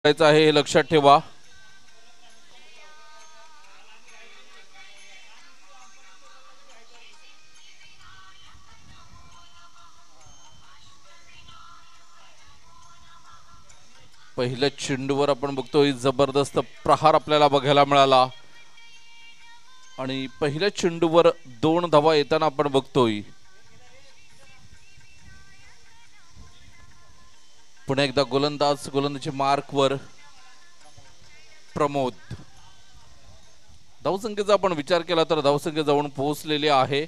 करायचं आहे हे लक्षात ठेवा. पहिल्या चेंडूवर आपण बघतोय जबरदस्त प्रहार आपल्याला बघायला मिळाला आणि पहिल्या चेंडूवर 2 धावा येताना आपण बघतोय. पुन्हा एकदा गोलंदाजी मार्कवर प्रमोद. धावसंख्येचा आपण विचार केला तर धावसंख्या जाऊन पोहोचलेली आहे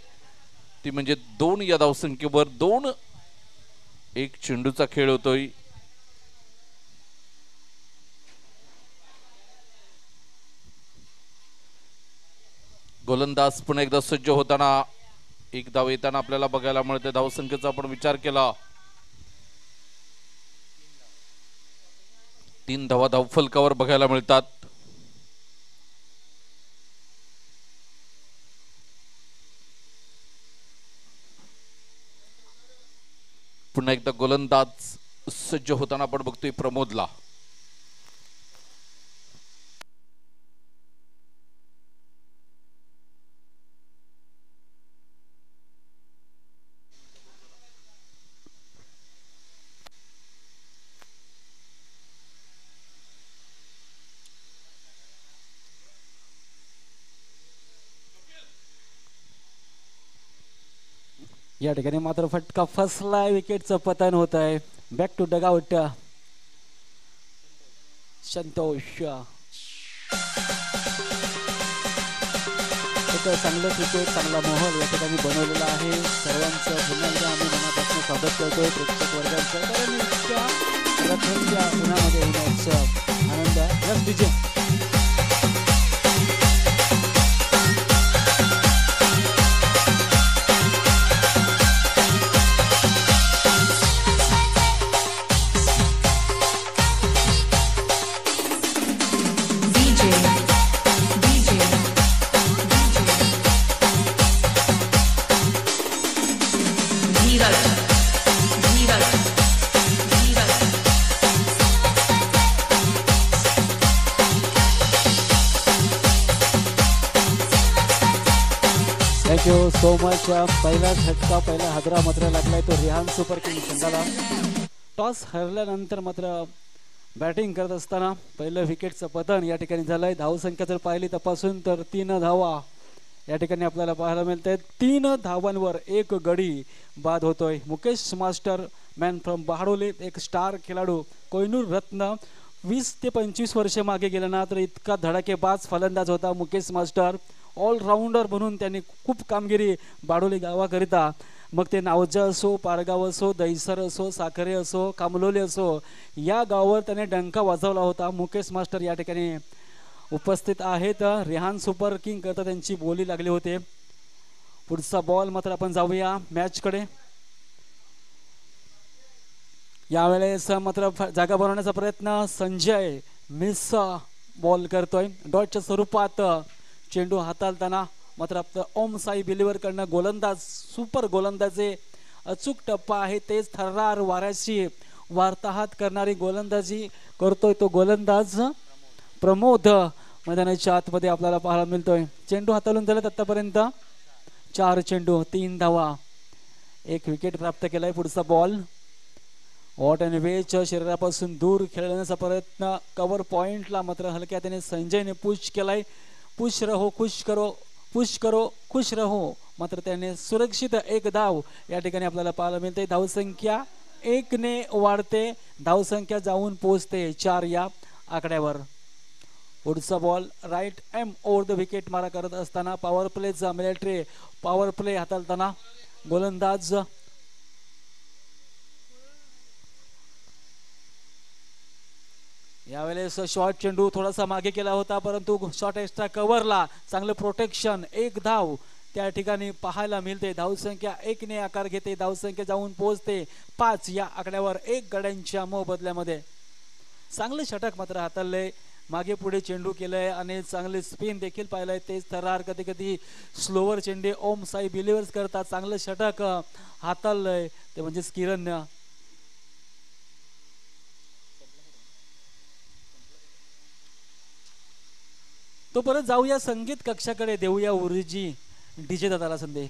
ती म्हणजे 2. या धावसंख्येवर 2 एक चेंडूचा खेळ होतोय. गोलंदाज पुन्हा एकदा सज्ज होताना 1 धाव येताना आपल्याला बघायला मिळते. धावसंख्येचा आपण विचार केला 3 धावा धावफलकावर बघायला मिळतात. पुन्हा एकदा गोलंदाज सज्ज होताना आपण बघतोय प्रमोदला. या ठिकाणी मात्र फटका फसलाय. विकेटचं पतन होत आहे. Back to dugout. संतोष चांगलं क्रिकेट चांगला माहोल या ठिकाणी बनवलेला आहे. सर्वांचं पुन्हा एकदा आम्ही मनापासून स्वागत करतोय प्रेक्षक वर्गाचं. कारण इतक्या रथांच्या उन्हामध्ये येण्याचं आनंद रस विजय. Thank you so much. पहिला झटका पहिला हादरा मात्र लागलाय तो रिहान सुपर किंग संघाला. टॉस हरल्यानंतर मात्र बॅटिंग करत असताना पहिलं विकेटचं पतन या ठिकाणी झालंय. धावसंख्या जर पाहिली तपासून तर 3 धावा या ठिकाणी आपल्याला पाहायला मिळते. 3 धावांवर 1 गडी बाद होतोय. मुकेश मास्टर मॅन फ्रॉम बहाडोली एक स्टार खेळाडू कोहिनूर रत्न 20 ते 25 वर्षे मागे गेला ना तर इतका धडाकेबाज फलंदाज होता मुकेश मास्टर. ऑलराऊंडर म्हणून त्यांनी खूप कामगिरी बाडोली गावाकरिता मग ते नावजा असो पारगाव असो दहिसर असो साखरे असो कामलोली असो या गावावर त्याने डंका वाजवला होता. मुकेश मास्टर या ठिकाणी उपस्थित आहेत. रेहान सुपर किंग करता त्यांची बोली लागली होते. पुढचा बॉल मात्र आपण जाऊया मॅचकडे. यावेळेस मात्र जागा बनवण्याचा प्रयत्न संजय मिस बॉल करतोय. डॉटच्या स्वरूपात चेंडू हाताळताना मात्र आपलं ओम साई बिलीवर कडनं गोलंदाज सुपर गोलंदाजे अचूक टप्पा आहे. तेच थर्रार वाऱ्याशी वार्ताहत करणारी गोलंदाजी करतोय तो गोलंदाज प्रमोद मैदानाच्या आतमध्ये आपल्याला पाहायला मिळतोय. चेंडू हाताळून झालेत आतापर्यंत 4 चेंडू 3 धावा 1 विकेट प्राप्त केलाय. पुढचा बॉल वॉट अँड वेच शरीरापासून दूर खेळण्याचा प्रयत्न कव्हर पॉइंटला मात्र हलक्या त्याने संजयने पुश केलाय. पुश रहो खुश करो पुश करो खुश रहो मात्र त्याने सुरक्षित 1 धाव या ठिकाणी आपल्याला पाहायला मिळते. धावसंख्या 1 ने वाढते. धावसंख्या जाऊन पोहोचते 4 या आकड्यावर. पुढचा ball right arm over the wicket मारा करत असताना पॉवर प्लेचा मिलिटरी पॉवर प्ले हाताळताना गोलंदाज यावेळेस शॉर्ट चेंडू थोडासा मागे केला होता परंतु शॉर्ट एक्स्ट्रा कव्हरला चांगलं प्रोटेक्शन 1 धाव त्या ठिकाणी पाहायला मिळते. धावसंख्या 1 ने आकार घेते. धावसंख्या जाऊन पोहोचते 5 या आकड्यावर 1 गड्यांच्या मोबदल्यामध्ये. चांगले षटक मात्र हाताळले. मागे पुढे चेंडू केलंय आणि चांगले स्पिन देखील पाहिलंय. तेच थरार कधी कधी स्लोवर चेंडे ओम साई बिलिव्हर्स करतात. चांगलं षटक हाताळलंय ते म्हणजे किरण तो परत जाऊया संगीत कक्षाकडे, देऊया उर्जी डीजे दादाला संधी.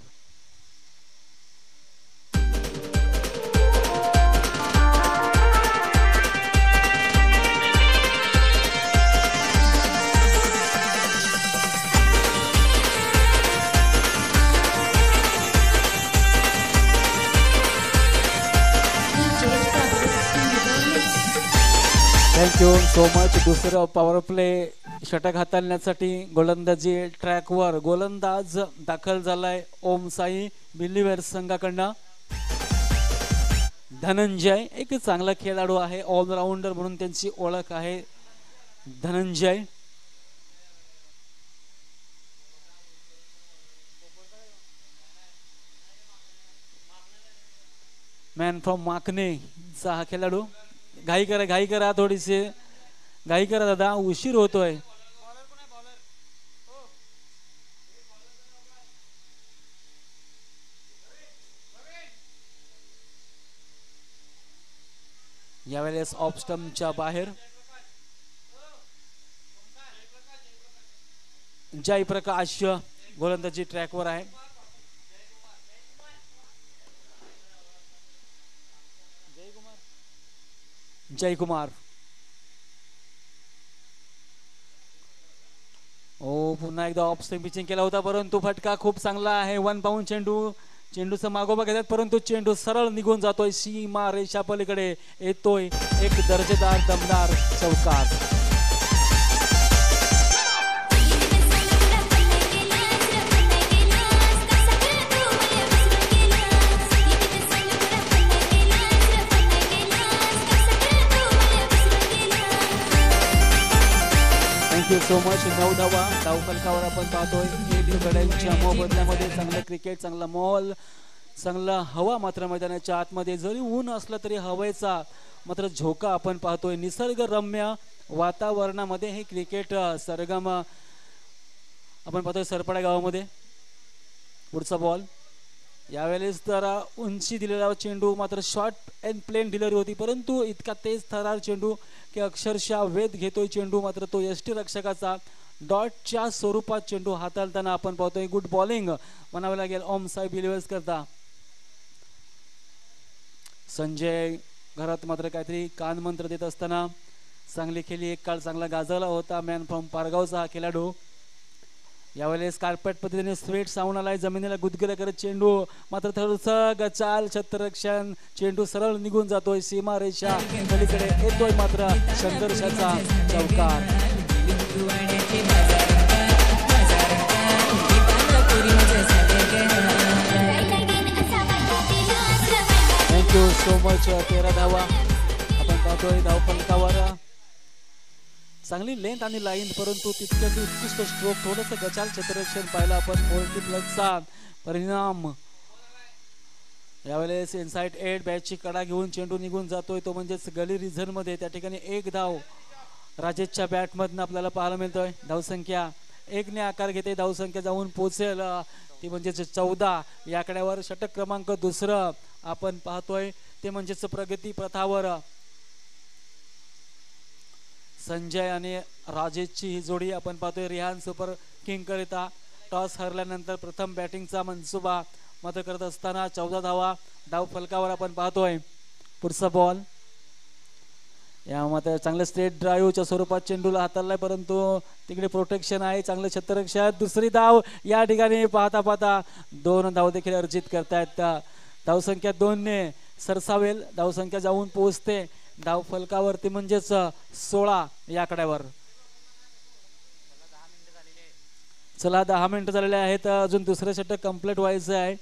Thank you so much. दुसरं पॉवर प्ले षटक हाताळण्यासाठी गोलंदाजी ट्रॅकवर गोलंदाज दाखल झालाय ओम साई बिलिव्हर्स संघाकडनं. धनंजय एक चांगला खेळाडू आहे, ऑलराऊंडर म्हणून त्यांची ओळख आहे. धनंजय मॅन फ्रॉम माकणे चा हा खेळाडू. घाई करा थोडीशी घाई करा दादा, उशीर होतोय. यावेळेस ऑफ स्टंपच्या बाहेर जयप्रकाश गोलंदाजी ट्रॅकवर आहे. जयकुमार पुन्हा एकदा ऑफ स्टंप पिचिंग केला होता, परंतु फटका खूप चांगला आहे. 1 पाऊंड चेंडूचा मागोमा घेतात, परंतु चेंडू सरळ निघून जातोय. सीमा रेषा पलीकडे येतोय एक दर्जेदार दमदार चौकार. Thank you so much. 9 धावा धावफलकावर आपण पाहतोय. गड्यांच्या मोबदल्यामध्ये चांगलं क्रिकेट, चांगला मॉल, चांगला हवा मात्र मैदानाच्या आतमध्ये. जरी ऊन असलं तरी हवेचा मात्र झोका आपण पाहतोय. निसर्गरम्य वातावरणामध्ये हे क्रिकेट सरगम आपण पाहतोय सरपडा गावामध्ये. पुढचा बॉल यावेळेस तर उंची दिलेला चेंडू मात्र शॉर्ट अँड प्लेन डिलिव्हरी होती, परंतु इतका तेज थरार चेंडू की अक्षरशः वेध घेतोय चेंडू. मात्र तो यष्टी रक्षकाचा डॉटच्या स्वरूपात चेंडू हाताळताना आपण पाहतोय. गुड बॉलिंग म्हणावं लागेल ओम साई बिलिव्हर्स करता. संजय घरात मात्र काहीतरी कान मंत्र देत असताना चांगली खेळी, एक काळ चांगला गाजवला होता मॅन फ्रॉम पारगावचा हा खेळाडू. यावेळेस कार्पेट पद्धतीने स्वेट साऊंड आलाय, जमिनीला गुदगुल्या करत चेंडू मात्र थोडंसं गचाल छत्ररक्षण, चेंडू सरळ निघून जातोय. सीमा रेषा पलीकडे येतोय मात्र संघर्षाचा चौकार. Thank you so much. 13 धावा आपण पाहतोय धावफलकावर. चांगली लेंथ आणि लाईन, परंतु तितक्याच उत्कृष्ट स्ट्रोक, थोडंसं गचाल क्षेत्ररक्षण पाहिलं आपण. 40+चा परिणाम. यावेळेस इनसाइड 8 बॅटची कडा घेऊन चेंडू निघून जातोय, तो म्हणजेच गली रिझन मध्ये. त्या ठिकाणी एक धाव राजेशच्या बॅटमधनं आपल्याला पाहायला मिळतोय. धावसंख्या 1 ने आकार घेते. धावसंख्या जाऊन पोहोचेल ती म्हणजेच 14 या आकड्यावर. षटक क्रमांक दुसरं आपण पाहतोय ते म्हणजेच प्रगती पथावर संजय आणि राजेशची ही जोडी आपण पाहतोय. रिहान सुपर किंग करिता टॉस हरल्यानंतर प्रथम बॅटिंगचा मनसुबा मात्र करत असताना 14 धावा धाव फलकावर आपण पाहतोय. पुढचा बॉल या मात्र चांगलं स्ट्रेट ड्राईव्हच्या स्वरूपात चेंडूला हाताळलाय, परंतु तिकडे प्रोटेक्शन आहे, चांगलं क्षेत्ररक्षण. दुसरी धाव या ठिकाणी पाहता 2 धाव देखील अर्जित करतायत. धावसंख्या 2 ने सरसावेल. धावसंख्या जाऊन पोहोचते धाव फलकावरती म्हणजेच 16 या आकड्यावर. चला 10 मिनिटं झालेले आहेत, अजून दुसरं षटक कंप्लीट व्हायचं आहे.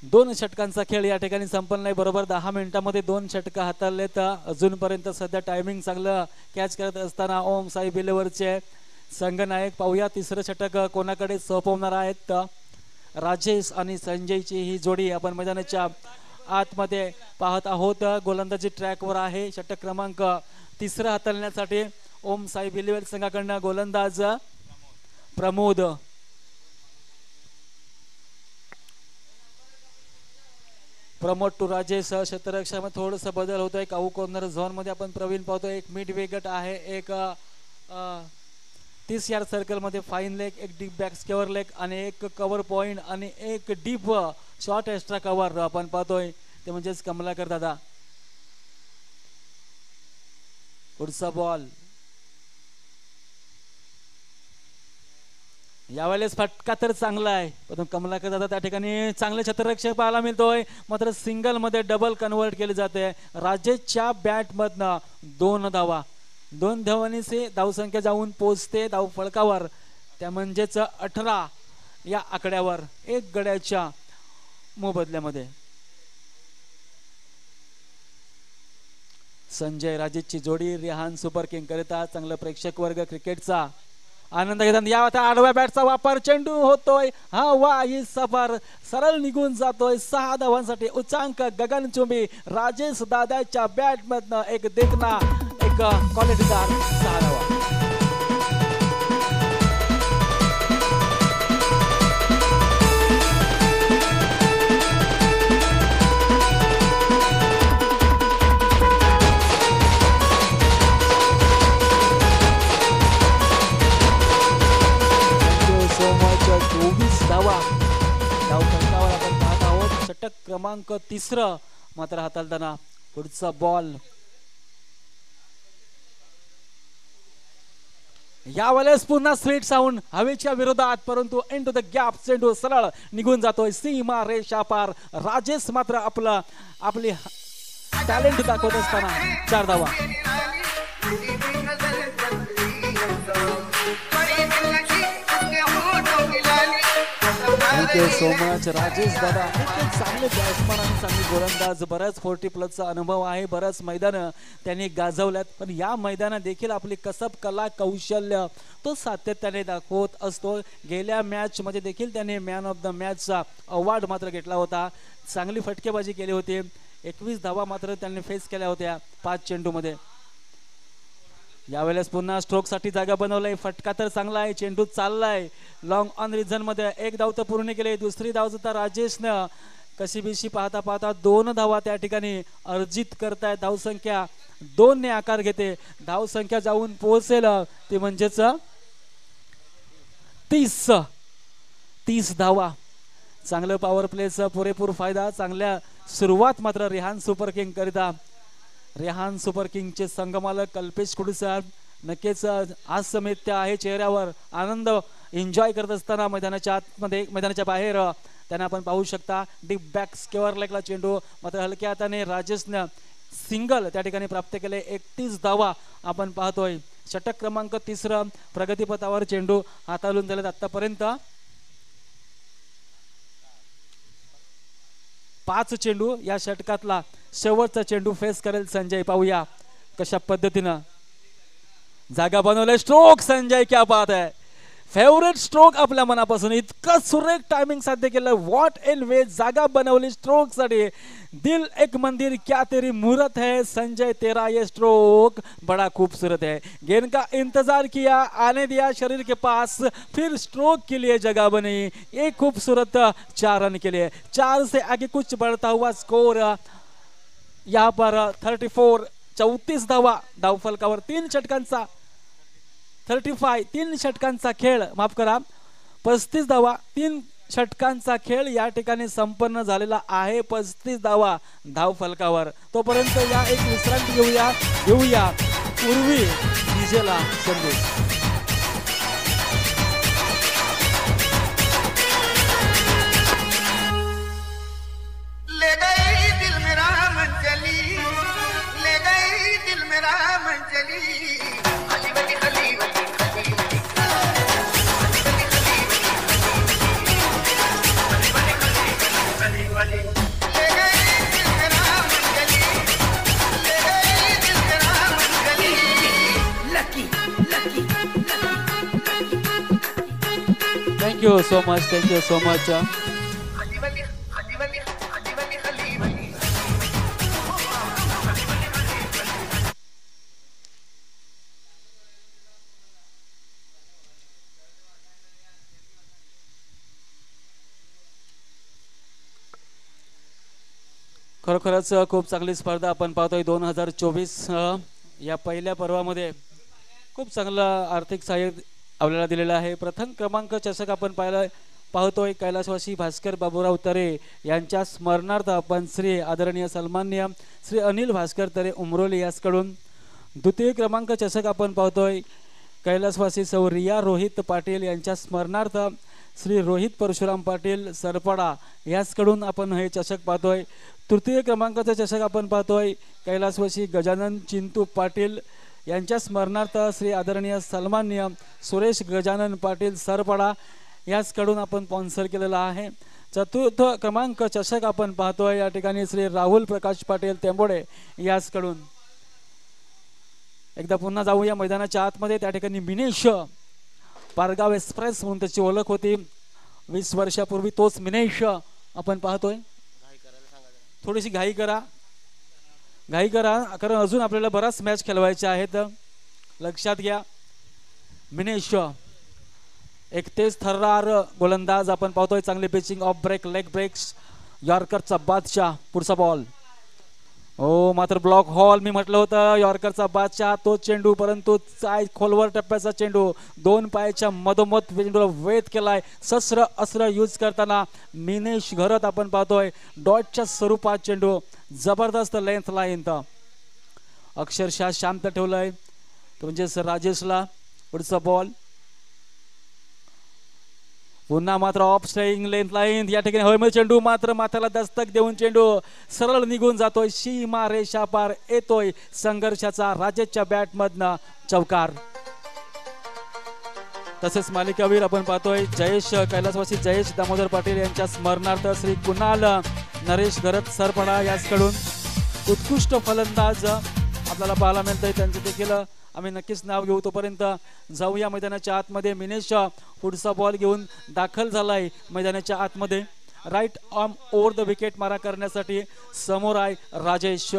दोन षटकांचा खेळ या ठिकाणी संपन्न नाही. बरोबर 10 मिनिटांमध्ये 2 षटक हाताळलेत अजूनपर्यंत. सध्या टायमिंग चांगलं कॅच करत असताना ओम साई बिलेवरचे संघनायक. पाहूया तिसरं षटक कोणाकडे सोपवणार आहेत. राजेश आणि संजयची ही जोडी आपण मैदानाच्या आतमध्ये पाहत आहोत. गोलंदाजी ट्रॅकवर आहे. षटक क्रमांक 3 हाताळण्यासाठी ओम साई बिलिव्हर्स संघाकडनं गोलंदाज प्रमोद. प्रमोद टू राजेश क्षेत्ररक्षणामध्ये थोडंसं बदल होतोय. काऊ कॉर्नर झोन मध्ये आपण प्रवीण पाहतोय. एक मिड विकेट आहे, एक 30 यार्ड सर्कल मध्ये फाईन लेग, एक डीप बॅक स्केवर लेग आणि एक कव्हर पॉइंट आणि एक डीप शॉर्ट एक्स्ट्रा कव्हर आपण पाहतोय, ते म्हणजेच कमलाकर दादा. पुढचा बॉल यावेळेस फटका तर चांगला आहे, पण कमलाकर दादा त्या ठिकाणी चांगले क्षेत्ररक्षक पाहायला मिळतोय. मात्र सिंगल मध्ये डबल कन्वर्ट केले जाते. राजेशच्या बॅट मधनं 2 धावा, 2 धावांनी से धावसंख्या जाऊन पोहोचते धाव फलकावर, त्या म्हणजेच 18 या आकड्यावर 1 गड्याच्या मोबदल्यामध्ये. संजय राजेशची जोडी रिहान सुपर किंग करिता चांगला प्रेक्षक वर्ग क्रिकेटचा आनंद घेतात. या आता आडव्या बॅटचा वापर, चेंडू होतोय हा वा, ही सफर सरळ निघून जातोय. 6 धावांसाठी उच्चांक गगनचुंबी राजेश दादाच्या बॅट मधनं एक देखना, एक क्वालिटीदार 6 धावा. धावा धावफलकावर आपण पाहत आहोत. षटक क्रमांक 3 मात्र हाताळताना. पुढचा बॉल यावेळेस पुन्हा स्वीट साऊंड हवेच्या विरोधात, परंतु इनटू द गॅप चेंडू सरळ निघून जातोय सीमा रेषा पार. राजेश मात्र आपली टॅलेंट दाखवत असताना 4 धावा. थँक्यू सो मच राजेश दादा. चांगले बॅट्समन आणि चांगले गोलंदाज, बऱ्याच 40+ अनुभव आहे, बऱ्याच मैदान त्यांनी गाजवल्यात, पण या मैदानात देखील आपली कसब, कला, कौशल्य तो सातत्याने दाखवत असतो. गेल्या मॅच मध्ये देखील त्याने मॅन ऑफ द मॅचचा अवॉर्ड मात्र घेतला होता. चांगली फटकेबाजी केली होती. 21 धावा मात्र त्यांनी फेस केल्या होत्या 5 चेंडूमध्ये. यावेळेस पुन्हा स्ट्रोक साठी जागा बनवलाय. फटका तर चांगला आहे, चेंडू चाललाय लॉंग ऑन रिझन मध्ये. 1 धाव तर पूर्ण केले. दुसरी धाव सुद्धा राजेशनं कशी बिशी पाहता पाहता 2 धावा त्या ठिकाणी अर्जित करतायत. धावसंख्या 2 ने आकार घेते. धावसंख्या जाऊन पोहोचेल ते म्हणजेच 30 धावा. चांगलं पॉवर प्लेचा पुरेपूर फायदा. चांगल्या सुरुवात मात्र रेहान सुपर किंग करिता. रेहान सुपर किंगचे संघमालक कल्पेश कुडसर नक्कीच आज समित्य आहे चेहऱ्यावर. आनंद एन्जॉय करत असताना मैदानाच्या आतमध्ये, मैदानाच्या बाहेर त्यांना आपण पाहू शकता. डीप बॅक स्केवर लेगला चेंडू मात्र हलक्या हाताने राजेशनं सिंगल त्या ठिकाणी प्राप्त केले. 31 धावा आपण पाहतोय. षटक क्रमांक 3 प्रगतीपथावर चेंडू हाताळून झालेत आतापर्यंत. 5 चेंडू. या षटकातला शेवटचा चेंडू फेस करेल संजय. पाहूया कशा पद्धतीनं जागा बनवले. स्ट्रोक संजय, क्या बात है. फेवरेट स्ट्रोक आपल्या मनापासून. इतकं सुरेख टायमिंग साध्य केलं. व्हॉट इन वे जागा बनवली स्ट्रोक साठी. दिल एक मंदिर क्या तेरी मूरत है संजय, तेरा ये स्ट्रोक बड़ा खूबसूरत है. गेंद का इंतजार किया, आने दिया शरीर के पास, फिर स्ट्रोक के लिए जगह बनी. एक खूबसूरत 4 रन के लिए. 4 से आगे कुछ बढ़ता हुआ स्कोर यहाँ पर 34 धावा धावफलकावर. 3 षटकांचा 3 षटकांचा खेळ, माफ करा 35 धावा 3 षटकांचा खेळ या ठिकाणी संपन्न झालेला आहे. 35 धावा धावफलकावर. तोपर्यंत या एक विश्रांती घेऊया पूर्वी डीजेला संदेश. Thank you so much. Thank you so much. खरोखरच खूप चांगली स्पर्धा आपण पाहतोय 2024 या पहिल्या पर्वामध्ये खूप चांगलं आर्थिक सहाय्य आपल्याला दिलेलं आहे. प्रथम क्रमांक चषक आपण पाहतोय कैलासवासी भास्कर बाबूराव तरे यांच्या स्मरणार्थ आपण श्री आदरणीय सन्माननीय श्री अनिल भास्कर तरे उमरोली यासकडून. द्वितीय क्रमांक चषक आपण पाहतोय कैलासवासी सौ रिया रोहित पाटील यांच्या स्मरणार्थ श्री रोहित परशुराम पाटील सरपडा याचकडून आपण हे चषक पाहतोय. तृतीय क्रमांकाचं चषक आपण पाहतोय कैलासवासी गजानन चिंतू पाटील यांच्या स्मरणार्थ श्री आदरणीय सन्माननीय सुरेश गजानन पाटील सरपडा याचकडून आपण स्पॉन्सर केलेला आहे. चतुर्थ क्रमांक चषक आपण पाहतोय या ठिकाणी श्री राहुल प्रकाश पाटील तेंबोडे याचकडून. एकदा पुन्हा जाऊया मैदानाच्या आतमध्ये. त्या ठिकाणी मिनेश पारगाव एक्सप्रेस म्हणून त्याची ओळख होती 20 वर्षापूर्वी. तोच मिनेश आपण पाहतोय. थोडीशी घाई करा कारण अजून आपल्याला बराच मॅच खेळवायचे आहेत. लक्षात घ्या. मिनेश एक तेज थर्रार गोलंदाज आपण पाहतोय. चांगली pitching off break leg breaks यॉर्करचा बादशाह. पुढचा बॉल हो मात्र ब्लॉक हॉल. मी म्हटलं होतं यॉर्करचा बादशाह तो चेंडू, परंतु खोलवर टप्प्याचा चेंडू 2 पायाच्या मधोमध चेंडूला वेध केलाय. शस्त्र अस्त्र यूज करताना मिनेश घरत आपण पाहतोय डॉटच्या स्वरूपात चेंडू जबरदस्त लेंथ लाईन अक्षरशः शांत ठेवलंय म्हणजे राजेशला. पुढचा बॉल पुन्हा मात्र ऑफ स्ट्राइंग लेंथ लाईन या ठिकाणी हवेमध्ये चेंडू मात्र माथ्याला दस्तक देऊन चेंडू सरळ निघून जातोय. सीमा रेषा पार येतोय. संघर्षाचा राजेशच्या बॅटमधनं चौकार. तसेच मालिकावीर आपण पाहतोय जयेश कैलासवासी जयेश दामोदर पाटील यांच्या स्मरणार्थ श्री कुणाल नरेश घरत सरपडा याचकडून उत्कृष्ट फलंदाज आपल्याला पाहायला मिळतंय. त्यांचं देखील आम्ही नक्कीच नाव घेऊ. तोपर्यंत जाऊया मैदानाच्या आतमध्ये. मिनेश पुढचा बॉल घेऊन दाखल झालाय मैदानाच्या आतमध्ये. Right arm over the wicket मारा करण्यासाठी समोर आहे राजेश.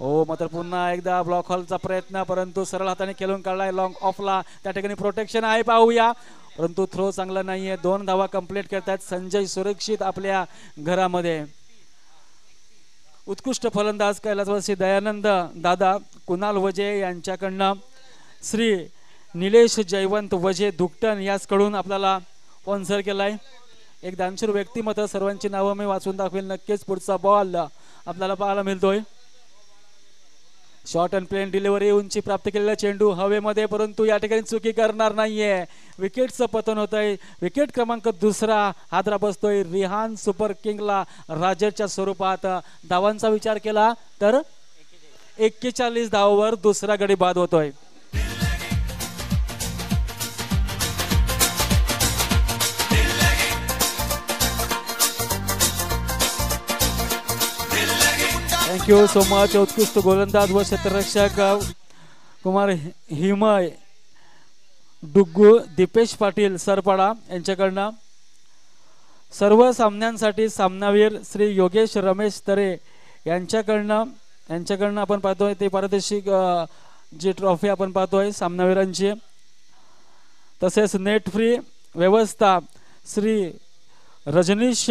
हो मात्र पुन्हा एकदा ब्लॉक हॉलचा प्रयत्न, परंतु सरळ हाताने खेळून काढलाय लॉंग ऑफला. त्या ठिकाणी प्रोटेक्शन आहे पाहूया, परंतु थ्रो चांगला नाहीये. 2 धावा कंप्लीट करतायत संजय सुरक्षित आपल्या घरामध्ये. उत्कृष्ट फलंदाज कैलासवासी दयानंद दादा कुणाल वजे यांच्याकडनं श्री निलेश जयवंत वजे दुकटन याचकडून आपल्याला स्पॉन्सर केलाय. एक दानशूर व्यक्तिमत्व. सर्वांची नावं मी वाचून दाखवेल नक्कीच. पुढचा बॉल आपल्याला पाहायला मिळतोय. शॉर्ट अँड प्लेन डिलिव्हरी उंची प्राप्त केलेला चेंडू हवेमध्ये, परंतु या ठिकाणी चुकी करणार नाहीये. विकेटचं पतन होत आहे. विकेट क्रमांक 2 हादरा बसतोय रिहान सुपर किंगला राजेशच्या स्वरूपात. धावांचा विचार केला तर 41 धावांवर दुसरा गडी बाद होतोय. Thank you so much. उत्कृष्ट गोलंदाज व क्षेत्ररक्षक कुमार हिमय डुग्गू दीपेश पाटील सरपडा यांच्याकडनं. सर्व सामन्यांसाठी सामनावीर श्री योगेश रमेश तरे यांच्याकडनं आपण पाहतोय ते पारितोषिक जी ट्रॉफी आपण पाहतोय सामनावीरांची. तसेच नेट फ्री व्यवस्था श्री रजनीश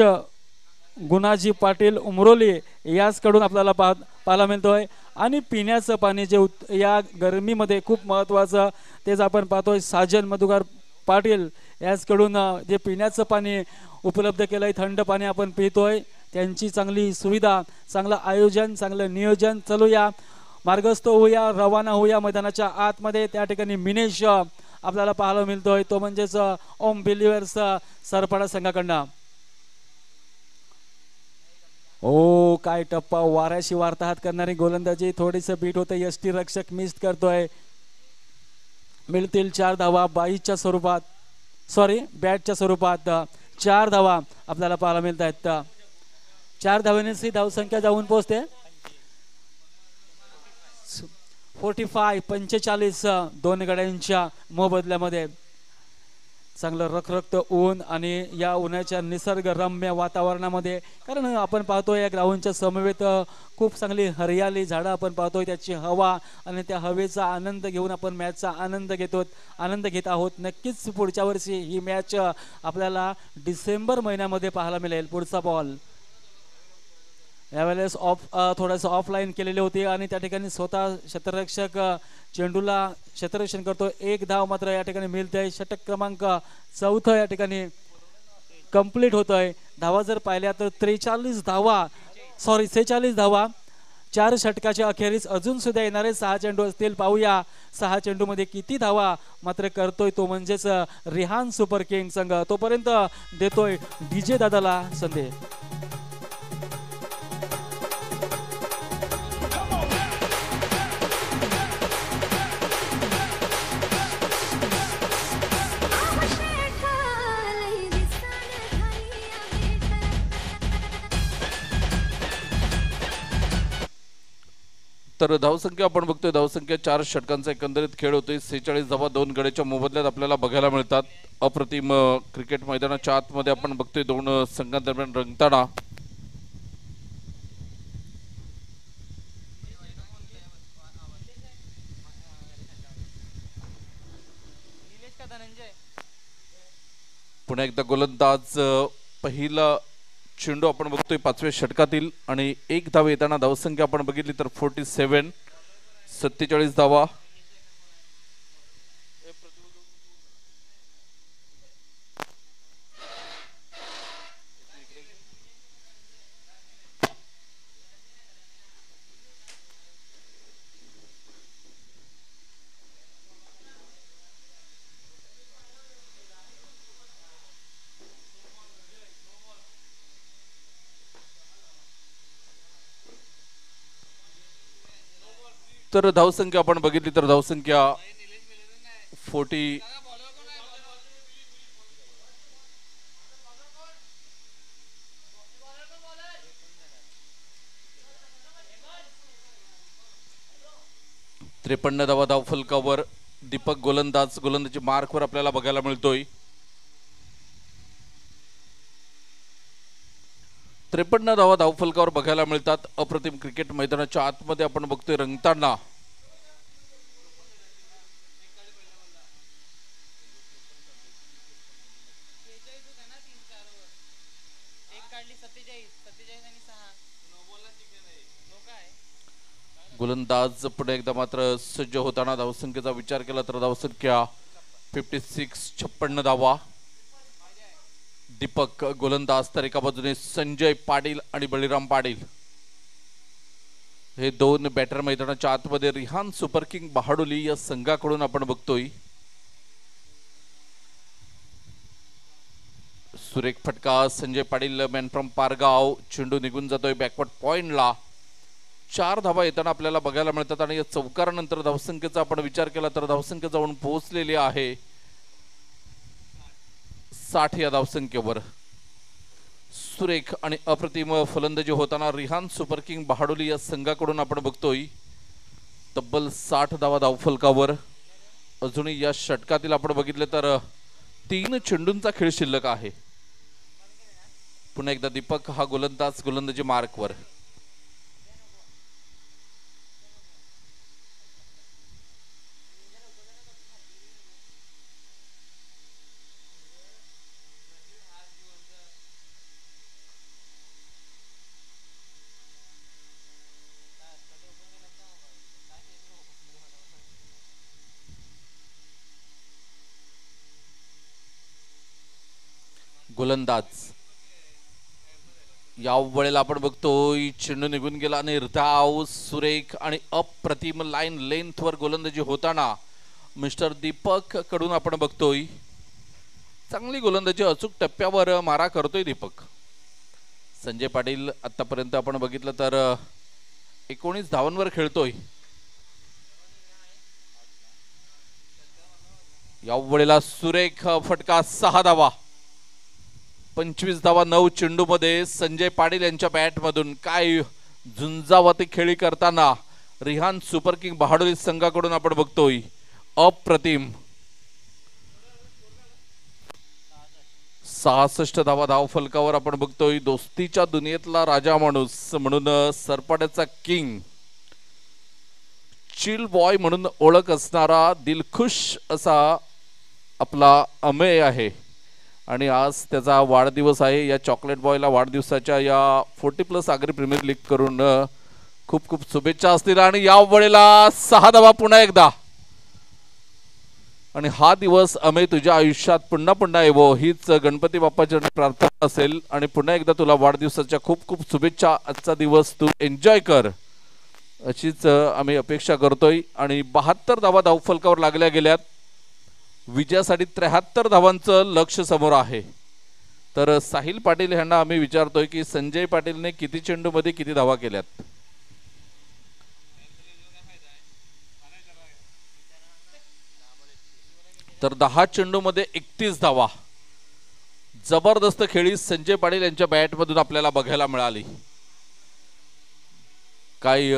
गुणाजी पाटील उमरोली याचकडून आपल्याला पाहायला मिळतोय. आणि पिण्याचं पाणी जे या गरमीमध्ये खूप महत्त्वाचं तेच आपण पाहतोय साजन मधुकर पाटील याचकडून जे पिण्याचं पाणी उपलब्ध केलंय. थंड पाणी आपण पितोय. त्यांची चांगली सुविधा, चांगलं आयोजन, चांगलं नियोजन. चलूया मार्गस्थ होऊया, रवाना होऊया मैदानाच्या आतमध्ये. त्या ठिकाणी मिनेश आपल्याला पाहायला मिळतोय तो म्हणजेच ओम बिलिव्हर्स सरपडा संघाकडनं. ओ काय टप्पा. वाऱ्याशी वार्ताहत करणारी गोलंदाजी थोडीसं बीट होतं. यष्टी रक्षक मिस करतोय. मिळतील 4 धावा बाईच्या स्वरूपात, सॉरी बॅटच्या स्वरूपात. 4 धावा आपल्याला पाहायला मिळत आहेत. 4 धावांनी धावसंख्या जाऊन पोहोचते 45 2 गड्यांच्या मोबदल्यामध्ये. चांगलं रखरखत ऊन आणि या उन्हाच्या निसर्गरम्य वातावरणामध्ये, कारण आपण पाहतोय या ग्राउंडच्या समवेत खूप चांगली हरियाली झाडं आपण पाहतोय, त्याची हवा आणि त्या हवेचा आनंद घेऊन आपण मॅचचा आनंद घेत आहोत. नक्कीच पुढच्या वर्षी ही मॅच आपल्याला डिसेंबर महिन्यामध्ये पाहायला मिळेल. पुढचा बॉल यावेळेस थोडंसं ऑफलाईन केलेले होते आणि त्या ठिकाणी स्वतः क्षेत्ररक्षक चेंडूला क्षेत्ररक्षण करतो. एक धाव मात्र या ठिकाणी मिळते. षटक क्रमांक 4 या ठिकाणी कंप्लीट होतोय. धावा जर पाहिल्या तर 46 धावा 4 षटकाच्या अखेरीस अजून सुद्धा येणारे 6 चेंडू असतील. पाहूया 6 चेंडूमध्ये किती धावा मात्र करतोय तो म्हणजेच रिहान सुपर किंग संघ. तोपर्यंत देतोय डीजे दादाला संदेश. तर धावसंख्या आपण बघतोय, धावसंख्या 4 षटकांचा एकंदरीत खेळ होतोय. 46 धावा 2 गड्याच्या मोबदल्यात आपल्याला बघायला मिळतात. अप्रतिम क्रिकेट मैदानाच्या आतमध्ये आपण बघतोय दोन संघांदरम्यान रंगताना. पुन्हा एकदा गोलंदाज पहिला चेंडू आपण बघतोय 5व्या षटकातील आणि 1 धाव येताना. धावसंख्या आपण बघितली तर 47, 47 धावा. तर धावसंख्या आपण बघितली तर धावसंख्या 40. त्रेपन्न धावा धावफलकावर. दीपक गोलंदाजी मार्कवर आपल्याला बघायला मिळतोय. 53 धावा धावफलकावर बघायला मिळतात. अप्रतिम क्रिकेट मैदानाच्या आतमध्ये आपण बघतोय रंगताना. गोलंदाज पुढे एकदा मात्र सज्ज होताना. धावसंख्येचा विचार केला तर धावसंख्या 56, 56 धावा. दीपक गोलंदाज तर एका बाजूने संजय पाटील आणि बळीराम पाटील हे दोन बॅटर मैदानाच्या आतमध्ये. रिहान सुपर किंग बहाडोली या संघाकडून आपण बघतोय. सुरेख फटका संजय पाटील मॅन फ्रॉम पारगाव. चेंडू निघून जातोय बॅकवर्ड पॉइंटला. 4 धावा येताना आपल्याला बघायला मिळतात आणि या चौकारानंतर धावसंख्येचा आपण विचार केला तर धावसंख्या जाऊन पोहोचलेली आहे 60 या धावसंख्येवर. सुरेख आणि अप्रतिम फलंदाजी होताना रिहान सुपर किंग बहाडोली या संघाकडून आपण बघतोय. तब्बल 60 धावा धावफलकावर. अजूनही या षटकातील आपण बघितले तर 3 चेंडूंचा खेळ शिल्लक आहे. पुन्हा एकदा दीपक हा गोलंदाजी मार्कवर. गोलंदाज या वेळेला आपण बघतोय चेंडू निघून गेला आणि धाव सुरेख आणि अप्रतिम लाईन लेंथवर गोलंदाजी होताना मिस्टर दीपक कडून आपण बघतोय. चांगली गोलंदाजी अचूक टप्प्यावर मारा करतोय दीपक. संजय पाटील आतापर्यंत आपण बघितलं तर 19 धावांवर खेळतोय. या वेळेला सुरेख फटका 6 धावा. 25 धावा 9 चेंडू मध्ये. संजय पाटील यांच्या बॅट मधून काय झुंजावती खेळी करताना रिहान सुपर किंग बहाडोली संघाकडून आपण बघतोय. अप्रतिम 66 धावा धाव फलकावर आपण बघतोय. दोस्तीच्या दुनियेतला राजा माणूस म्हणून सरपाट्याचा किंग, चिल बॉय म्हणून ओळख असणारा दिलखुश असा आपला अमेय आहे आणि आज त्याचा वाढदिवस आहे. या चॉकलेट बॉयला वाढदिवसाच्या या 40+ आगरी प्रीमियर लीग करून खूप खूप शुभेच्छा असतील. आणि या वेळेला 6 धावा पुन्हा एकदा. आणि हा दिवस अमेय तुझ्या आयुष्यात पुन्हा पुन्हा येवो हीच गणपती बाप्पाची प्रार्थना असेल. आणि पुन्हा एकदा तुला वाढदिवसाच्या खूप खूप शुभेच्छा. आजचा दिवस तू एन्जॉय कर अशीच आम्ही अपेक्षा करतोय. आणि 72 धावा धावफलकावर लागल्या गेल्यात. विजयासाठी 73 धावांचं लक्ष समोर आहे. तर साहिल पाटील यांना आम्ही विचारतोय की संजय पाटीलने किती चेंडूमध्ये किती धावा केल्यात. तर 10 चेंडूमध्ये 31 धावा. जबरदस्त खेळी संजय पाटील यांच्या बॅटमधून आपल्याला बघायला मिळाली. काही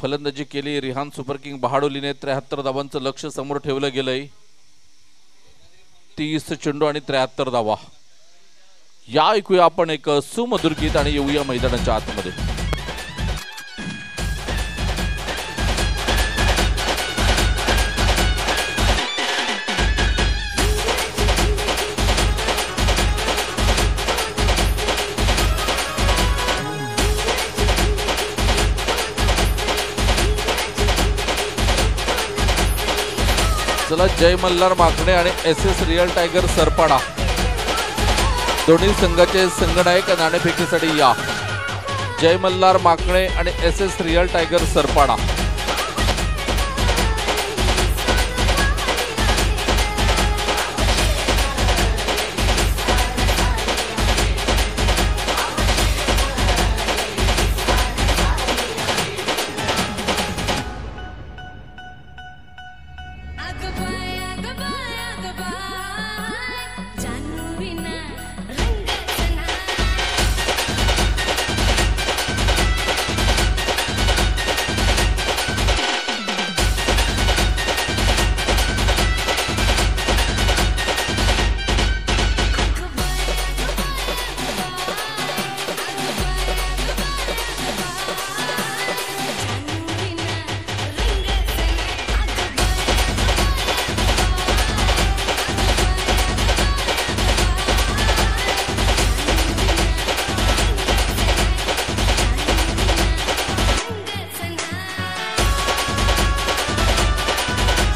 फलंदाजी केली. रिहान सुपर किंग बहाडोलीने 73 धावांचं लक्ष समोर ठेवलं गेलंय. 30 चेंडू आणि 73 धावा. या ऐकूया आपण एक सुमधुर गीत आणि येऊया मैदानाच्या आतमध्ये. चला, जय मल्हार माकणे आणि SS रिअल टायगर सरपाडा दोन्ही संघाचे संघनायक नाणेफेकीसाठी या. जय मल्हार माकणे आणि SS रिअल टायगर सरपाडा.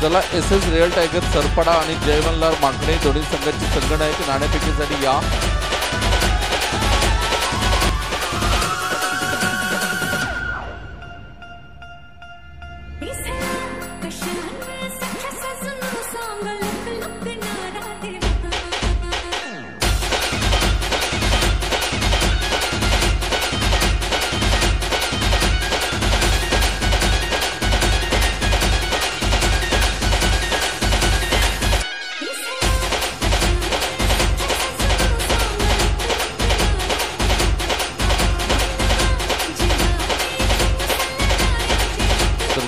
चला, SS रिअल टायगर सरपाडा आणि जय मल्हार माकणे दोन्ही संघाची संघनायक नाणेफेकीसाठी या.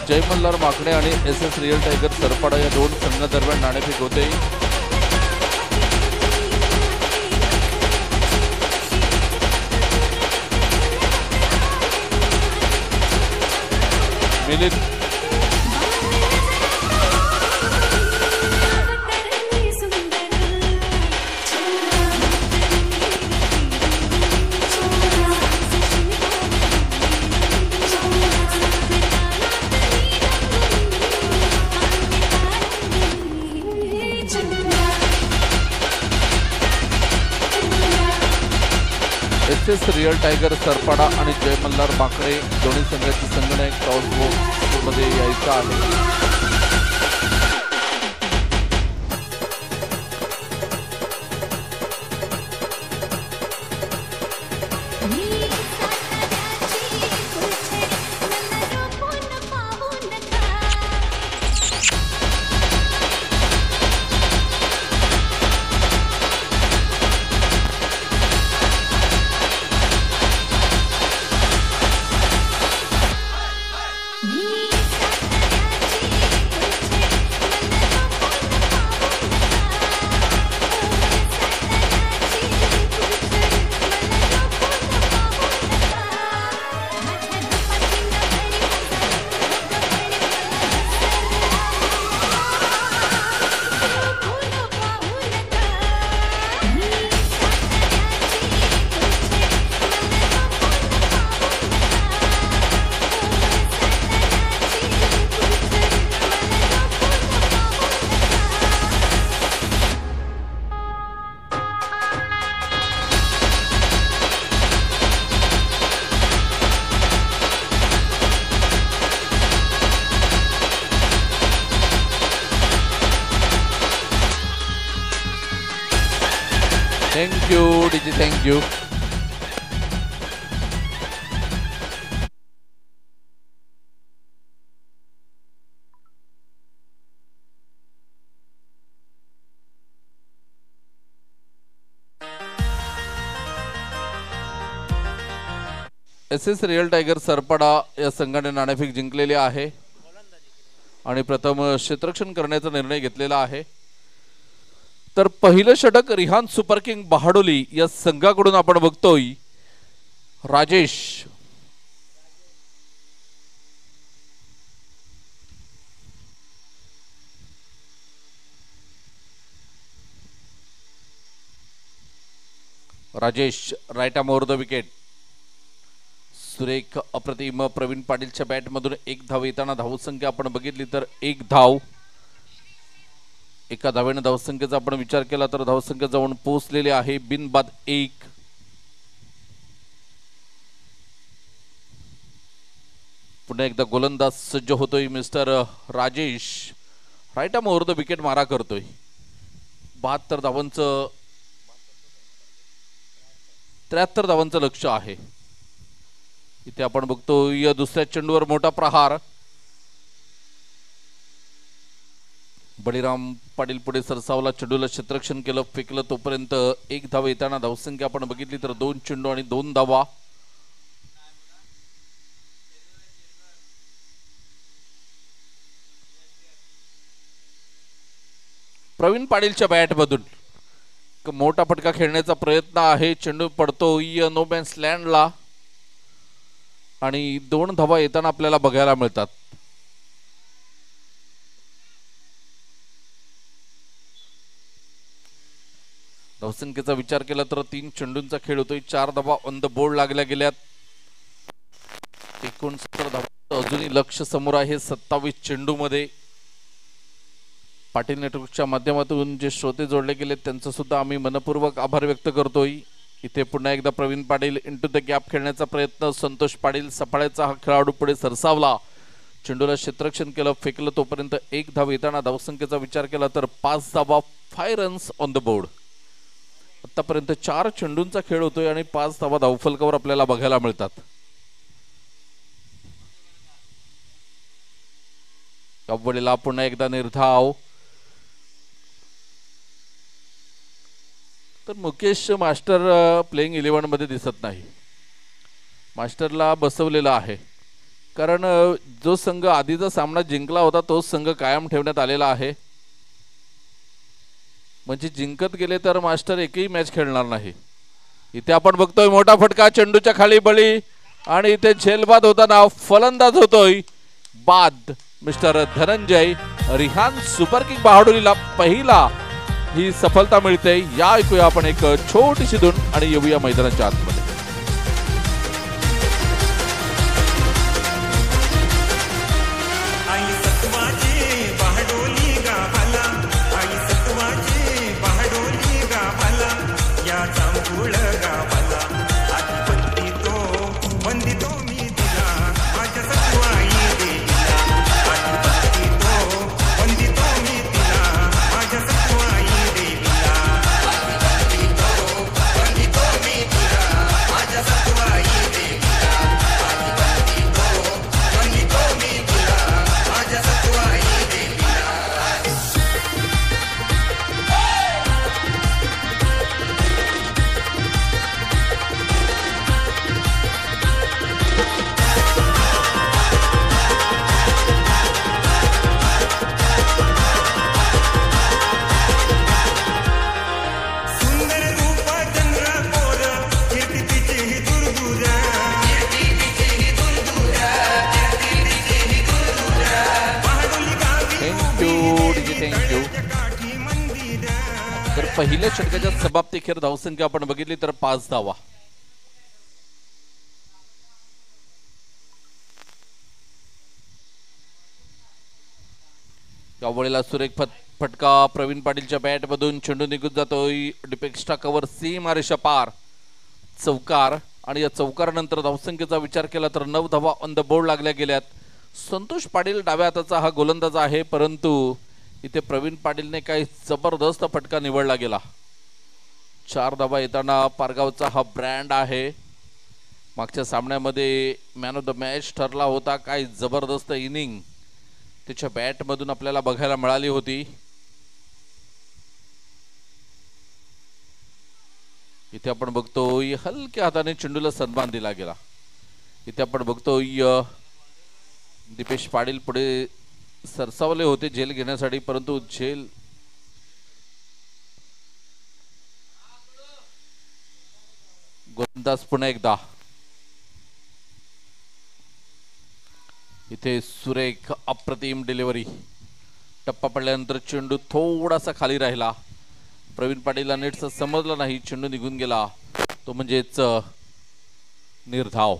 जय मल्हार माकणे आणि SS रिअल टायगर सरपाडा या दोन संघादरम्यान नाणेफेक होते. Milind SS real Tiger Sarpada आणि जय मल्हार माकणे दोन्ही संघाची संघनायक टॉस मध्ये यायचा आहे. U. S S Real Tiger Sarpada या संघाने नाणेफेक जिंकलेली आहे आणि प्रथम क्षेत्ररक्षण करण्याचा निर्णय घेतलेला आहे. तर पहिलं षटक रिहान सुपर किंग बहाडोली या संघाकडून आपण बघतोय. Rajesh Rajesh right arm over the wicket. सुरेख अप्रतिम प्रवीण पाटीलच्या बॅट मधून एक धाव येताना धावसंख्या आपण बघितली तर एक धाव. एका धावेने धावसंख्येचा आपण विचार केला तर धावसंख्या जाऊन पोहोचलेली आहे बिनबाद 1. पुन्हा एकदा गोलंदाज सज्ज होतोय mister Rajesh. Right arm over the wicket मारा करतोय. 72 धावांचं 73 धावांचं लक्ष आहे. इथे आपण बघतोय दुसऱ्या चेंडूवर मोठा प्रहार. बळीराम पाटील पुढे सरसावला, चेंडूला क्षेत्ररक्षण केलं, फेकलं, तोपर्यंत एक धाव येताना धावसंख्या आपण बघितली तर 2 चेंडू आणि 2 धावा. प्रवीण पाटीलच्या बॅट मधून मोठा फटका खेळण्याचा प्रयत्न आहे. चेंडू पडतोय नो बॅन्स लँडला आणि 2 धावा येताना आपल्याला बघायला मिळतात. धावसंख्येचा विचार केला तर 3 चेंडूंचा खेळ होतोय. 4 धावा ऑन द बोर्ड लागल्या गेल्यात. 69 धावा अजूनही लक्ष समोर आहे 27 चेंडू मध्ये. पाटील नेटवर्कच्या माध्यमातून जे श्रोते जोडले गेले त्यांचा सुद्धा आम्ही मनपूर्वक आभार व्यक्त करतोय. इथे पुन्हा एकदा Praveen Patil into the gap खेळण्याचा प्रयत्न. संतोष पाटील सफाळ्याचा हा खेळाडू पुढे सरसावला, चेंडूला क्षेत्ररक्षण केलं, फेकलं, तोपर्यंत एक धाव येताना धावसंख्येचा विचार केला तर 5 धावा, 5 रन्स ऑन द बोर्ड. आतापर्यंत 4 चेंडूंचा खेळ होतोय आणि 5 धावा धावफलकावर आपल्याला बघायला मिळतात. कबड्डीला पुन्हा एकदा निर्धाव. तर मुकेश मास्टर प्लेइंग 11 मध्ये दिसत नाही. मास्टरला बसवलेला आहे कारण जो संघ आधीचा सामना जिंकला होता तोच संघ कायम ठेवण्यात आलेला आहे. म्हणजे जिंकत गेले तर मास्टर एकही मॅच खेळणार नाही. इथे आपण बघतोय मोठा फटका, चेंडूच्या खाली बळी आणि इथे झेलबाद होताना फलंदाज होतोय बाद mister Dhananjay. Rihan super king बहाडोलीला पहिला ही सफलता मिळते. या ऐकूया आपण एक छोटीशी धून आणि येऊया मैदानाच्या आतमध्ये. पहिल्या षटकाच्या समाप्तीखेर धावसंख्या आपण बघितली तर 5 धावा. यावेळेला सुरेख फटका प्रवीण पाटीलच्या बॅट मधून, चेंडू निघून जातोय डिपेक्स्ट्रा कव्हर सीमा रेषा पार, चौकार. आणि या चौकारानंतर धावसंख्येचा विचार केला तर 9 धावा ऑन द बोर्ड लागल्या गेल्यात. संतोष पाटील डाव्या हाताचा हा गोलंदाज आहे, परंतु इथे प्रवीण पाटीलने काही जबरदस्त फटका निवडला गेला. 4 धावा येताना पारगावचा हा ब्रँड आहे. मागच्या सामन्यामध्ये मॅन ऑफ द मॅच ठरला होता. काय जबरदस्त इनिंग त्याच्या बॅट मधून आपल्याला बघायला मिळाली होती. इथे आपण बघतोय हलक्या हाताने चेंडूला सन्मान दिला गेला. इथे आपण बघतोय दीपेश पाटील पुढे सरसावले होते झेल घेण्यासाठी, परंतु झेल गोलंदाज पुन्हा एकदा. इथे सुरेख अप्रतिम डिलिव्हरी. टप्पा पडल्यानंतर चेंडू थोडासा खाली राहिला. प्रवीण पाटीलला नेटचं समजलं नाही, चेंडू निघून गेला. तो म्हणजेच निर्धाव.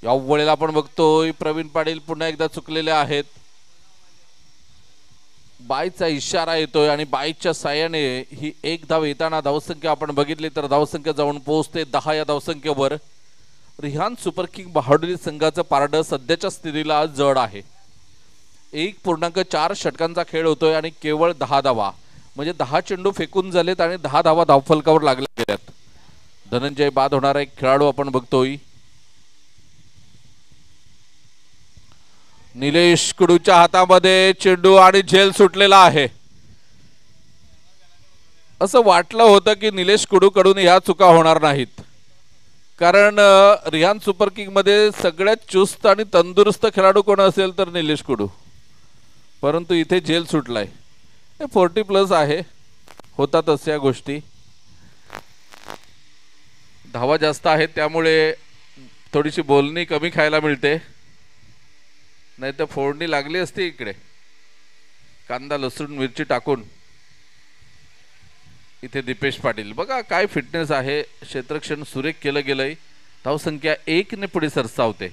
या वेळेला आपण बघतोय प्रवीण पाटील पुन्हा एकदा चुकलेले आहेत. बायचा इशारा येतोय आणि बायच्या साह्याने ही एक धाव येताना धावसंख्या आपण बघितली तर धावसंख्या जाऊन पोहोचते 10 या धावसंख्येवर. रिहान सुपर किंग बहाडुली संघाचं पारडं सध्याच्या स्थितीला जड आहे. 1.4 षटकांचा खेळ होतोय आणि केवळ 10 धावा, म्हणजे 10 चेंडू फेकून झालेत आणि 10 धावा धावफलकावर लागल्या गेल्यात. धनंजय बाद होणारा एक खेळाडू आपण बघतोय. निलेश कुडूच्या हातामध्ये चेंडू आणि झेल सुटलेला आहे. असं वाटलं होतं की निलेश कुडू कडून ह्या चुका होणार नाहीत, कारण रिहान सुपर किंग मध्ये सगळ्यात चुस्त आणि तंदुरुस्त खेळाडू कोण असेल तर निलेश कुडू, परंतु इथे झेल सुटलाय. 40+ आहे, होतातच या गोष्टी. धावा जास्त आहेत त्यामुळे थोडीशी बोलणी कमी खायला मिळते, नाही तर फोडणी लागली असती इकडे कांदा लसूण मिरची टाकून. इथे दीपेश पाटील बघा काय फिटनेस आहे. क्षेत्ररक्षण सुरेख केलं गेलंय. धावसंख्या 1 ने पुढे सरसावते.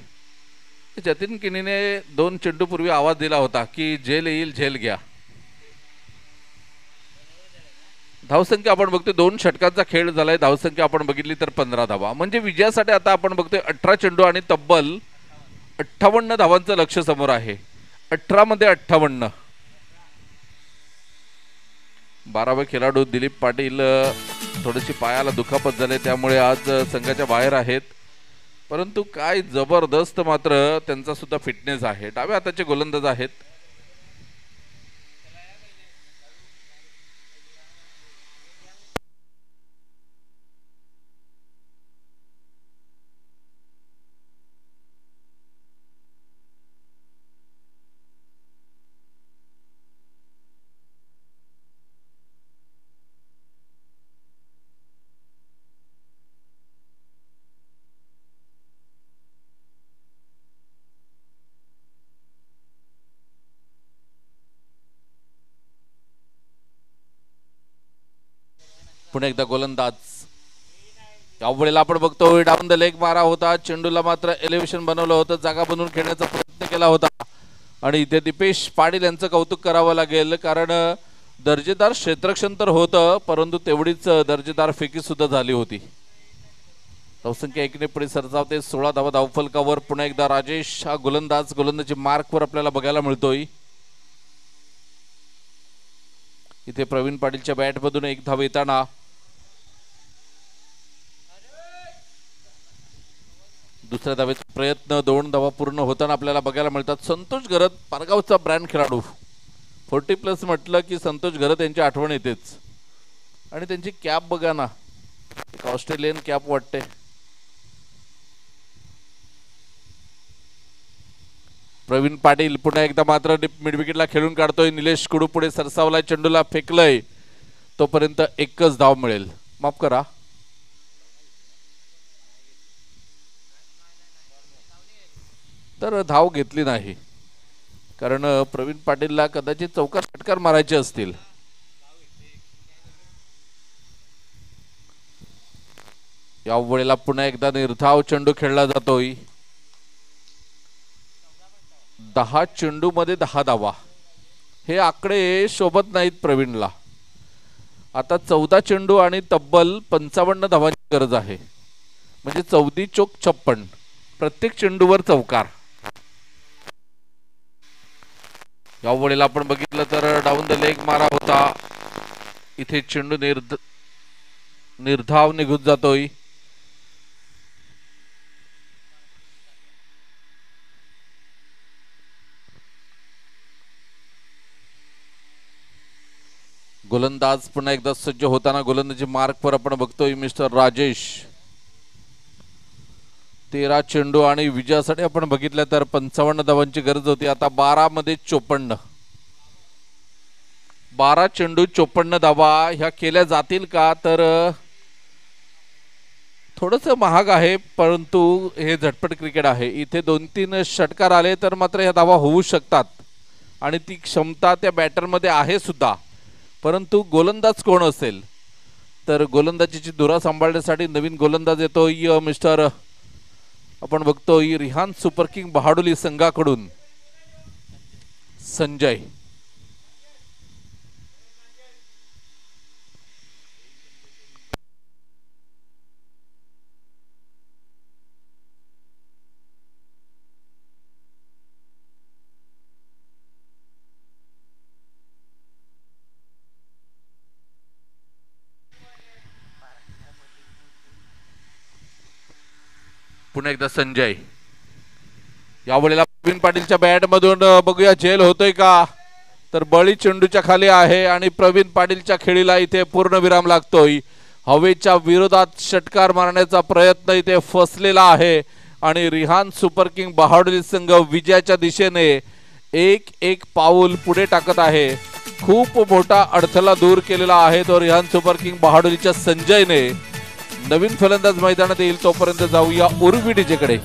जतीन किनीने 2 चेंडू पूर्वी आवाज दिला होता की झेल येईल झेल घ्या. धावसंख्या आपण बघतोय 2 षटकांचा खेळ झालाय. धावसंख्या आपण बघितली तर 15 धावा, म्हणजे विजयासाठी आता आपण बघतोय 18 चेंडू आणि तब्बल 58 धावांचं लक्ष समोर आहे. 18 मध्ये 58. 12वे खेळाडू दिलीप पाटील थोडीशी पायाला दुखापत झाले त्यामुळे आज संघाच्या बाहेर आहेत, परंतु काय जबरदस्त मात्र त्यांचा सुद्धा फिटनेस आहे. डाव्या हाताचे गोलंदाज आहेत. पुन्हा एकदा गोलंदाज. यावेळेला आपण बघतोय डाऊन द लेग मारा होता. चेंडूला मात्र एलिव्हेशन बनवलं होतं, जागा बनवून खेळण्याचा प्रयत्न केला होता आणि इथे दीपेश पाटील यांचं कौतुक करावं लागेल, कारण दर्जेदार क्षेत्ररक्षण तर होतं परंतु तेवढीच दर्जेदार फेकी सुद्धा झाली होती. धावसंख्या 1 ने पुढे सरसावते. 16 धावा धावफलकावर. पुन्हा एकदा राजेश हा गोलंदाजी मार्कवर आपल्याला बघायला मिळतोय. इथे प्रवीण पाटीलच्या बॅटमधून 1 धाव येताना दुसऱ्या धावेचा प्रयत्न. 2 धावा पूर्ण होताना आपल्याला बघायला मिळतात. संतोष घरत पारगावचा ब्रँड खेळाडू. 40+ म्हटलं की संतोष घरत यांची आठवण येतेच. आणि त्यांची कॅप बघा ना, एक ऑस्ट्रेलियन कॅप वाटते. प्रवीण पाटील पुन्हा एकदा मात्र मिड विकेटला खेळून काढतोय. निलेश कुडू पुढे सरसावलाय, चेंडूला फेकलंय, तोपर्यंत 1च धाव मिळेल. माफ करा, तर धाव घेतली नाही, कारण प्रवीण पाटीलला कदाचित चौकार षटकार मारायचे असतील. या वेळेला पुन्हा एकदा निर्धाव चेंडू खेळला जातोय. 10 चेंडू मध्ये 10 धावा, हे आकडे शोभत नाहीत प्रवीणला. आता 14 चेंडू आणि तब्बल 55 धावांची गरज आहे, म्हणजे 14 चोक 56, प्रत्येक चेंडूवर चौकार. या वेळेला आपण बघितलं तर डाऊन द लेग मारा होता, इथे चेंडू निर्धाव निघून जातोय. गोलंदाज पुन्हा एकदा सज्ज होताना गोलंदाजी मार्कवर आपण बघतोय मिस्टर राजेश. 13 चेंडू आणि विजयासाठी आपण बघितलं तर 55 धावांची गरज होती. आता 12 मध्ये 54, 12 चेंडू 54 धावा ह्या केल्या जातील का, तर थोडस महाग आहे, परंतु हे झटपट क्रिकेट आहे. इथे 2-3 षटकार आले तर मात्र ह्या धावा होऊ शकतात आणि ती क्षमता त्या बॅटरमध्ये आहे सुद्धा. परंतु गोलंदाज कोण असेल, तर गोलंदाजीची धुरा सांभाळण्यासाठी नवीन गोलंदाज येतोय मिस्टर आपण बघतोय रिहान सुपर किंग बहाडोली संघाकडून संजय. पुन्हा एकदा संजय. यावेळेला प्रवीण पाटीलच्या बॅट मधून बघूया झेल होतोय का, तर बळी चेंडूच्या खाली आहे आणि प्रवीण पाटीलच्या खेळीला इथे पूर्ण विराम लागतोय. हवेच्या विरोधात षटकार मारण्याचा प्रयत्न इथे फसलेला आहे आणि रिहान सुपर किंग बहाडोली संघ विजयाच्या दिशेने एक पाऊल पुढे टाकत आहे. खूप मोठा अडथळा दूर केलेला आहे तो रिहान सुपर किंग बहाडोलीच्या संजयने. नवीन फलंदाज मैदानात येईल तोपर्यंत जाऊया उर्वी डीजेकडे.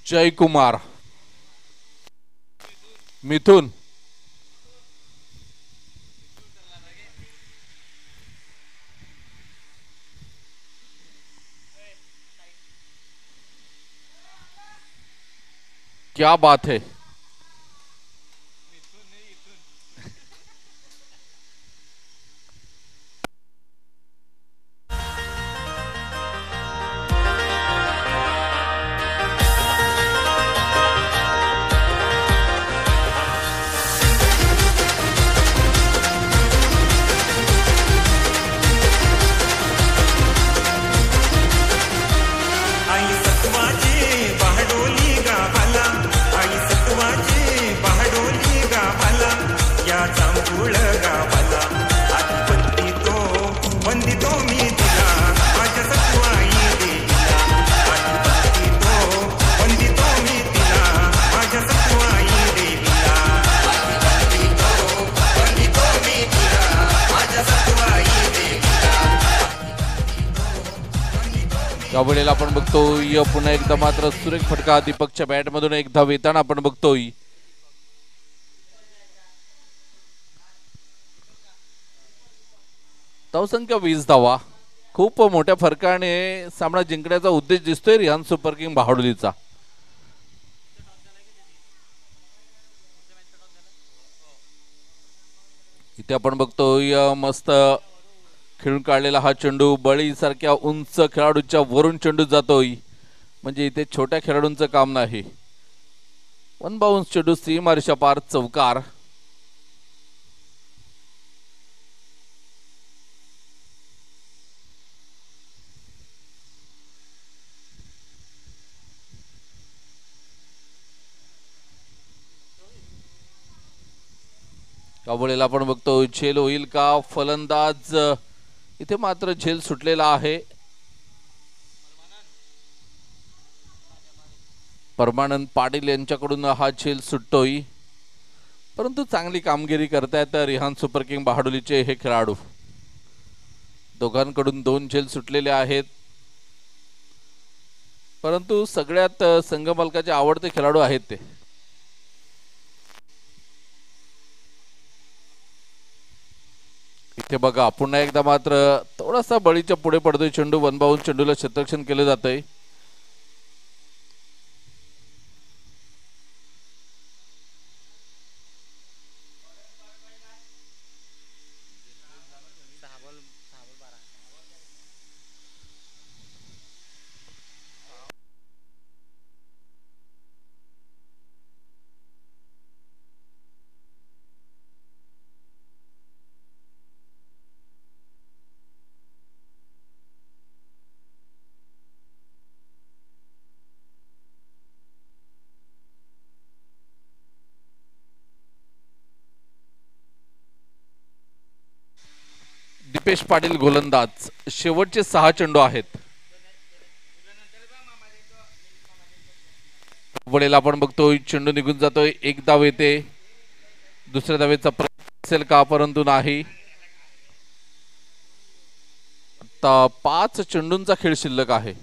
जयकुमार, मिथुन, क्या बात है. यावेळेला आपण बघतोय पुन्हा एकदा मात्र सुरेख फटका दीपकच्या बॅट मधून एक धाव येताना आपण बघतोय. धावसंख्या 20 धावा, खूप मोठ्या फरकाने सामना जिंकण्याचा उद्देश दिसतोय रिहान सुपर किंग बहाडोलीचा. इथे आपण बघतोय मस्त खेळून काढलेला हा चेंडू बळी सारख्या उंच खेळाडूच्या वरून चेंडू जातोय, म्हणजे इथे छोट्या खेळाडूंचं काम नाही. 1 बाउन्स चेंडू सीमारेषा पार चौकार. यावेळेला आपण बघतो झेल होईल का फलंदाज इथे मात्र झेल सुटलेला आहे. परमानंद पाटील यांच्याकडून हा झेल सुटतोय, परंतु चांगली कामगिरी करतायत रिहान सुपर किंग बहाडोलीचे हे खेळाडू. दोघांकडून 2 झेल सुटलेले आहेत, परंतु सगळ्यात संघ मालकाचे आवडते खेळाडू आहेत ते. इथे बघा पुन्हा एकदा मात्र थोडासा बळीच्या पुढे पडतोय चेंडू. वनबाऊन चेंडूला क्षेत्ररक्षण केले जातंय. दीपेश पाटील गोलंदाज. शेवटचे 6 चेंडू आहेत. वडेल आपण बघतोय चेंडू निघून जातोय. एक धाव येते. दुसऱ्या धावेचा प्रयत्न असेल का, परंतु नाही. आता 5 चेंडूंचा खेळ शिल्लक आहे.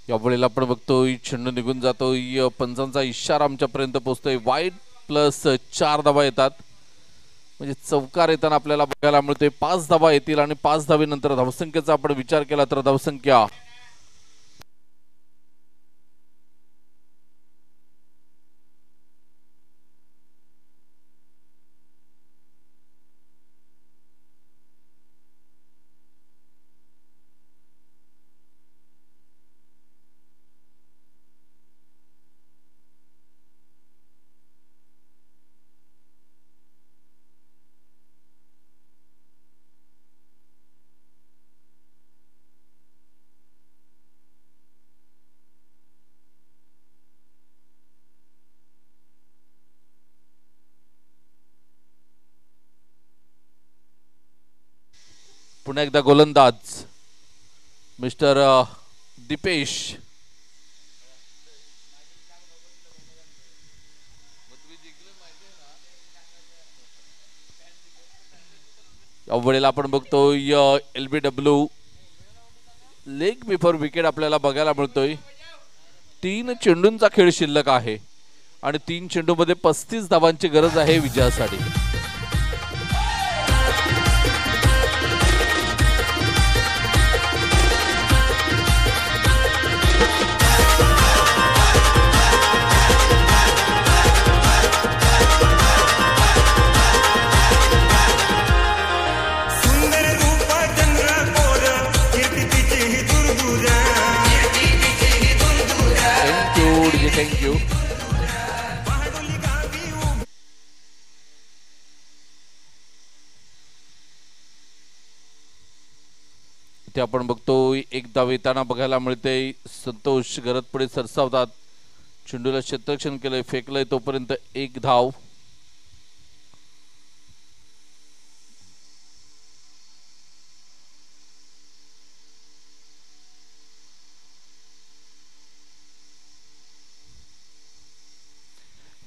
यावेळेला आपण बघतोय चेंडू निघून जातोय. पंचांचा इशारा आमच्यापर्यंत पोहोचतोय. वाईड प्लस 4 धावा येतात, म्हणजे चौकार येताना आपल्याला बघायला मिळतोय. 5 धावा येतील आणि 5 धावेनंतर धावसंख्येचा आपण विचार केला तर धावसंख्या पुन्हा एकदा गोलंदाज मिस्टर दीपेश. यावेळेला आपण बघतोय LBW लेग बिफोर विकेट आपल्याला बघायला मिळतोय. 3 चेंडूंचा खेळ शिल्लक आहे आणि 3 चेंडूमध्ये 35 धावांची गरज आहे विजयासाठी. थँक्यू. इथे आपण बघतोय एक धाव येताना बघायला मिळते. संतोष गरज पुढे सरसावतात. चेंडूला क्षेत्ररक्षण केलंय, फेकलंय, तोपर्यंत 1 धाव.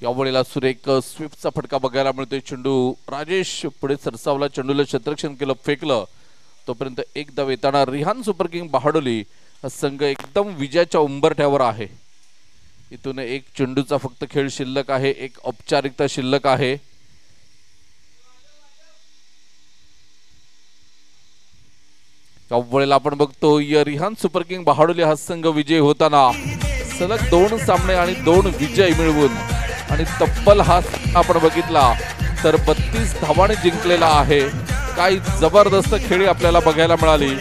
यावेळेला सुरेख स्वीपचा फटका बघायला मिळतोय. चेंडू राजेश पुढे सरसावला, चेंडूला क्षेत्ररक्षण केलं, फेकलं, तोपर्यंत 1 धाव येताना रिहान सुपर किंग बहाडोली हा संघ एकदम विजयाच्या उंबरठ्यावर आहे. इथून 1 चेंडूचा फक्त खेळ शिल्लक आहे, 1 औपचारिकता शिल्लक आहे. यावेळेला आपण बघतो रिहान सुपर किंग बहाडोली हा संघ विजयी होताना सलग 2 सामने आणि 2 विजय मिळवून आणि तब्बल हा आपण बघितला तर 32 धावांनी जिंकलेला आहे. काही जबरदस्त खेळी आपल्याला बघायला मिळाली.